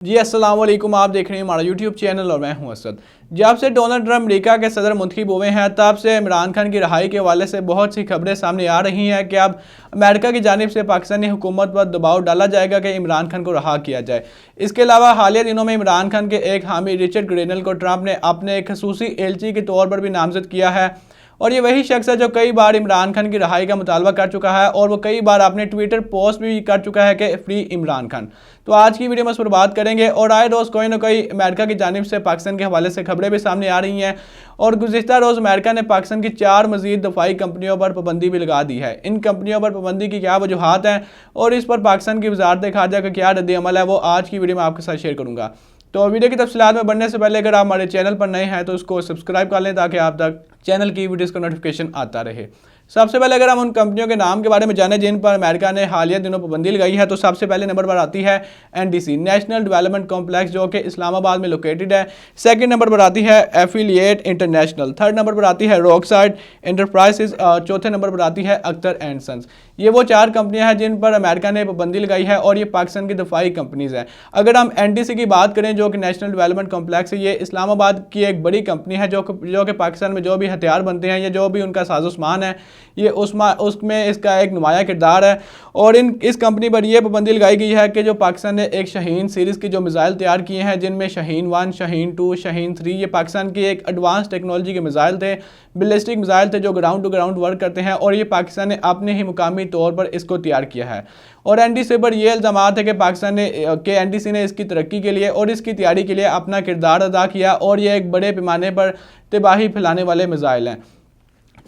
जी अस्सलाम वालेकुम। आप देख रहे हैं हमारा यूट्यूब चैनल और मैं हूं असद। जब से डोनाल्ड ट्रंप अमेरिका के सदर मुंतखब हुए हैं तब से इमरान खान की रहाई के हवाले से बहुत सी खबरें सामने आ रही हैं कि अब अमेरिका की जानिब से पाकिस्तानी हुकूमत पर दबाव डाला जाएगा कि इमरान खान को रहा किया जाए। इसके अलावा हालिया दिनों में इमरान खान के एक हामी रिचर्ड ग्रेनल को ट्रंप ने अपने एक खसूसी एलची के तौर पर भी नामजद किया है और ये वही शख्स है जो कई बार इमरान खान की रहाई का मुतालबा कर चुका है और वो कई बार अपने ट्विटर पोस्ट भी कर चुका है कि फ्री इमरान खान। तो आज की वीडियो में इस पर बात करेंगे और आए रोज़ कोई ना कोई अमेरिका की जानिब से पाकिस्तान के हवाले से खबरें भी सामने आ रही हैं और गुज़िश्ता रोज़ अमेरिका ने पाकिस्तान की 4 मज़ीद दफ़ाई कंपनियों पर पाबंदी भी लगा दी है। इन कंपनियों पर पाबंदी की क्या वजूहात हैं और इस पर पाकिस्तान की वज़ारत ख़ारजा का क्या रद्द-ए-अमल है, वो आज की वीडियो में आपके साथ शेयर करूँगा। तो वीडियो की तफसीलात में बढ़ने से पहले अगर आप हमारे चैनल पर नए हैं तो उसको सब्सक्राइब कर लें ताकि आप तक चैनल की वीडियोस का नोटिफिकेशन आता रहे। सबसे पहले अगर हम उन कंपनियों के नाम के बारे में जानें जिन पर अमेरिका ने हालिया दिनों पाबंदी लगाई है तो सबसे पहले नंबर पर आती है एनडीसी नेशनल डेवलपमेंट कॉम्प्लेक्स जो कि इस्लामाबाद में लोकेटेड है। सेकंड नंबर पर आती है एफिलिएट इंटरनेशनल। थर्ड नंबर पर आती है रॉकसाइड एंटरप्राइजेस। चौथे नंबर पर आती है अख्तर एंड सन्स। ये वो 4 कंपनियां हैं जिन पर अमेरिका ने पाबंदी लगाई है और ये पाकिस्तान की दफाई कंपनीज हैं। अगर हम एनडीसी की बात करें जो कि नेशनल डेवलपमेंट कॉम्प्लेक्स है, ये इस्लामाबाद की एक बड़ी कंपनी है जो कि पाकिस्तान में जो भी हथियार बनते हैं या जो भी उनका साजो सामान है ये उसमें इसका एक नुमाया किरदार है। और इस कंपनी पर यह पाबंदी लगाई गई है कि जो पाकिस्तान ने एक शाहीन सीरीज़ की जो मिसाइल तैयार किए हैं जिनमें शाहीन 1, शाहीन 2, शाहीन 3 ये पाकिस्तान की एक एडवांस टेक्नोलॉजी के मिसाइल थे, बैलिस्टिक मिसाइल थे जो ग्राउंड टू ग्राउंड वर्क करते हैं और ये पाकिस्तान ने अपने ही मुकामी तौर पर इसको तैयार किया है। और एनडीसी पर यह इल्ज़ाम है कि पाकिस्तान ने एनडीसी ने इसकी तरक्की के लिए और इसकी तैयारी के लिए अपना किरदार अदा किया और ये एक बड़े पैमाने पर तबाही फैलाने वाले मिसाइल हैं।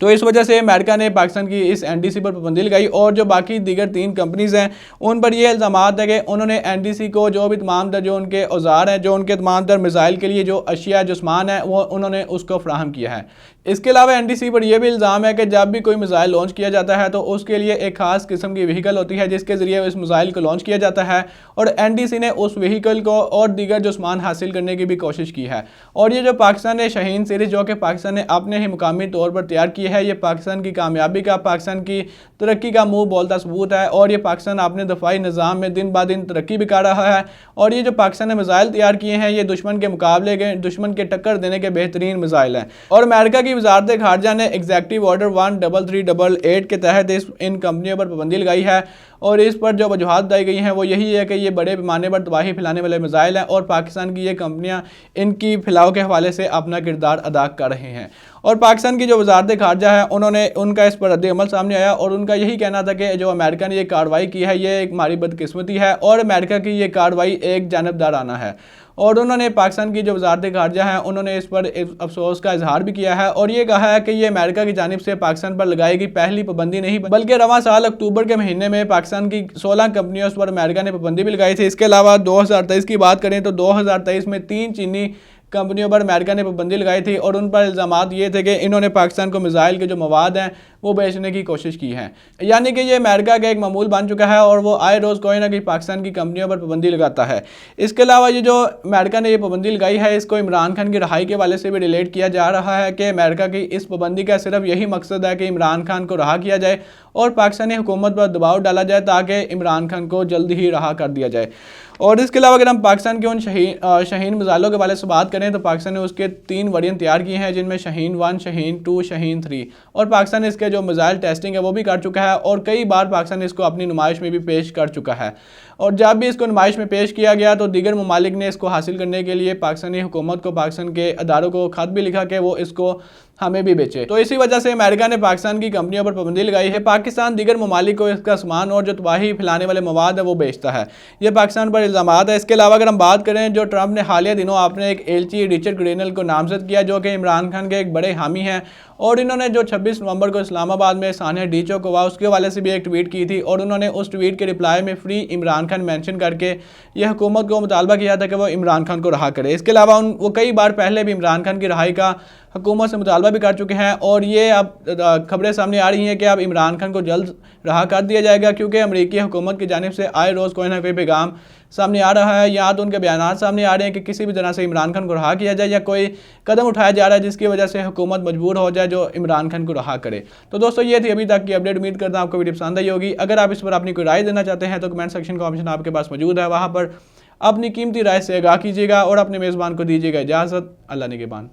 तो इस वजह से अमेरिका ने पाकिस्तान की इस एनडीसी पर पाबंदी लगाई और जो बाकी दीगर 3 कंपनीज हैं उन पर यह इल्ज़ाम है कि उन्होंने एनडीसी को जो भी तमाम दर जो उनके औजार हैं जो उनके तमाम दर मिसाइल के लिए जो अशिया जो सामान है वो उन्होंने उसको फ्राहम किया है। इसके अलावा एनडीसी पर यह भी इल्ज़ाम है कि जब भी कोई मिसाइल लॉन्च किया जाता है तो उसके लिए एक खास किस्म की व्हीकल होती है जिसके ज़रिए इस मिसाइल को लॉन्च किया जाता है और एनडीसी ने उस व्हीकल को और दीगर जो सामान हासिल करने की भी कोशिश की है। और ये जो पाकिस्तान ने शाहीन सीरीज़ जो कि पाकिस्तान ने अपने ही मुकामी तौर पर तैयार की है ये पाकिस्तान की कामयाबी का, पाकिस्तान की तरक्की का मुँह बोलता सबूत है और ये पाकिस्तान अपने दफाई निज़ाम में दिन ब दिन तरक्की भी कर रहा है। और ये जो पाकिस्तान ने मिसाइल तैयार किए हैं ये दुश्मन के मुकाबले के, दुश्मन के टक्कर देने के बेहतरीन मिसाइल हैं। और अमेरिका की वज़ारत ख़ारजा ने एग्जीक्यूटिव ऑर्डर 13388 के तहत इन कंपनियों पर पाबंदी लगाई है और इस पर जो वजूहात दी गई हैं वो यही है कि ये बड़े पैमाने पर तबाही फैलाने वाले मिसाइल हैं और पाकिस्तान की ये कंपनियां इनकी फैलाव के हवाले से अपना किरदार अदा कर रहे हैं। और पाकिस्तान की जो वज़ारत ख़ारजा है उनका इस पर रद्द-ए-अमल सामने आया और उनका यही कहना था कि जो अमेरिका ने ये कार्रवाई की है ये एक हमारी बदकिस्मती है और अमेरिका की ये कार्रवाई एक जानबदाराना है। और उन्होंने पाकिस्तान की जो वज़ारत ख़ारजा है उन्होंने इस पर अफसोस का इजहार भी किया है और ये कहा है कि ये अमेरिका की जानिब से पाकिस्तान पर लगाई गई पहली पाबंदी नहीं बल्कि रवां साल अक्टूबर के महीने में पाकिस्तान की 16 कंपनियों पर अमेरिका ने पाबंदी भी लगाई थी। इसके अलावा 2023 की बात करें तो 2023 में 3 चीनी कंपनियों पर अमेरिका ने पाबंदी लगाई थी और उन पर इल्ज़ामात ये थे कि इन्होंने पाकिस्तान को मिसाइल के जो मवाद हैं वो बेचने की कोशिश की है। यानी कि ये अमेरिका का एक मामूल बन चुका है और वो आए रोज़ कोई ना कोई पाकिस्तान की कंपनियों पर पाबंदी लगाता है। इसके अलावा ये जो अमेरिका ने ये पाबंदी लगाई है इसको इमरान खान की रहाई के हवाले से भी रिलेट किया जा रहा है कि अमेरिका की इस पाबंदी का सिर्फ यही मकसद है कि इमरान खान को रहा किया जाए और पाकिस्तानी हुकूमत पर दबाव डाला जाए ताकि इमरान खान को जल्द ही रहा कर दिया जाए। और इसके अलावा अगर हम पाकिस्तान के उन शाहीन मिसाइलों के हवाले से बात करें तो पाकिस्तान ने उसके 3 वेरिएंट तैयार किए हैं जिनमें शाहीन 1, शाहीन 2, शाहीन 3 और पाकिस्तान ने इसके जो मिसाइल टेस्टिंग है वो भी कर चुका है और कई बार पाकिस्तान ने इसको अपनी नुमाइश में भी पेश कर चुका है। और जब भी इसको नुमाइश में पेश किया गया तो दीगर ममालिक ने इसको हासिल करने के लिए पाकिस्तानी हुकूमत को, पाकिस्तान के अदारों को खत भी लिखा कि वो इसको हमें भी बेचे। तो इसी वजह से अमेरिका ने पाकिस्तान की कंपनियों पर पाबंदी लगाई है। पाकिस्तान दीगर ममालिक को इसका सामान और जो तबाही फैलाने वाले मवाद है वो बेचता है, ये पाकिस्तान पर इल्ज़ामात है। इसके अलावा अगर हम बात करें जो ट्रंप ने हालिया दिनों आपने एक एलची रिचर्ड ग्रेनल को नामजद किया जो कि इमरान खान के एक बड़े हामी हैं और इन्होंने जो 26 नवंबर को इस्लामाबाद में सानिया डीचो को हुआ उसके हवाले से भी एक ट्वीट की थी और उन्होंने उस ट्वीट के रिप्लाई में फ्री इमरान खान मेंशन करके यह हुकूमत को मुतालबा किया था कि वो इमरान खान को रहा करे। इसके अलावा वो कई बार पहले भी इमरान खान की रहाई का हुकूमत से मुतालबा भी कर चुके हैं और ये अब खबरें सामने आ रही हैं कि अब इमरान खान को जल्द रहा कर दिया जाएगा क्योंकि अमरीकी हुकूमत की जानिब से आए रोज़ कोई ना कोई पैगाम सामने आ रहा है या तो उनके बयान सामने आ रहे हैं कि किसी भी तरह से इमरान खान को रहा किया जाए या कोई कदम उठाया जा रहा है जिसकी वजह से हुकूमत मजबूर हो जाए जो इमरान खान को रहा करे। तो दोस्तों ये थी अभी तक की अपडेट। उम्मीद करता हूं आपको वीडियो पसंद आई होगी। अगर आप इस पर अपनी कोई राय देना चाहते हैं तो कमेंट सेक्शन का ऑप्शन आपके पास मौजूद है, वहाँ पर अपनी कीमती राय से आगाह कीजिएगा और अपने मेज़बान को दीजिएगा इजाज़त। अल्लाह निगहबान।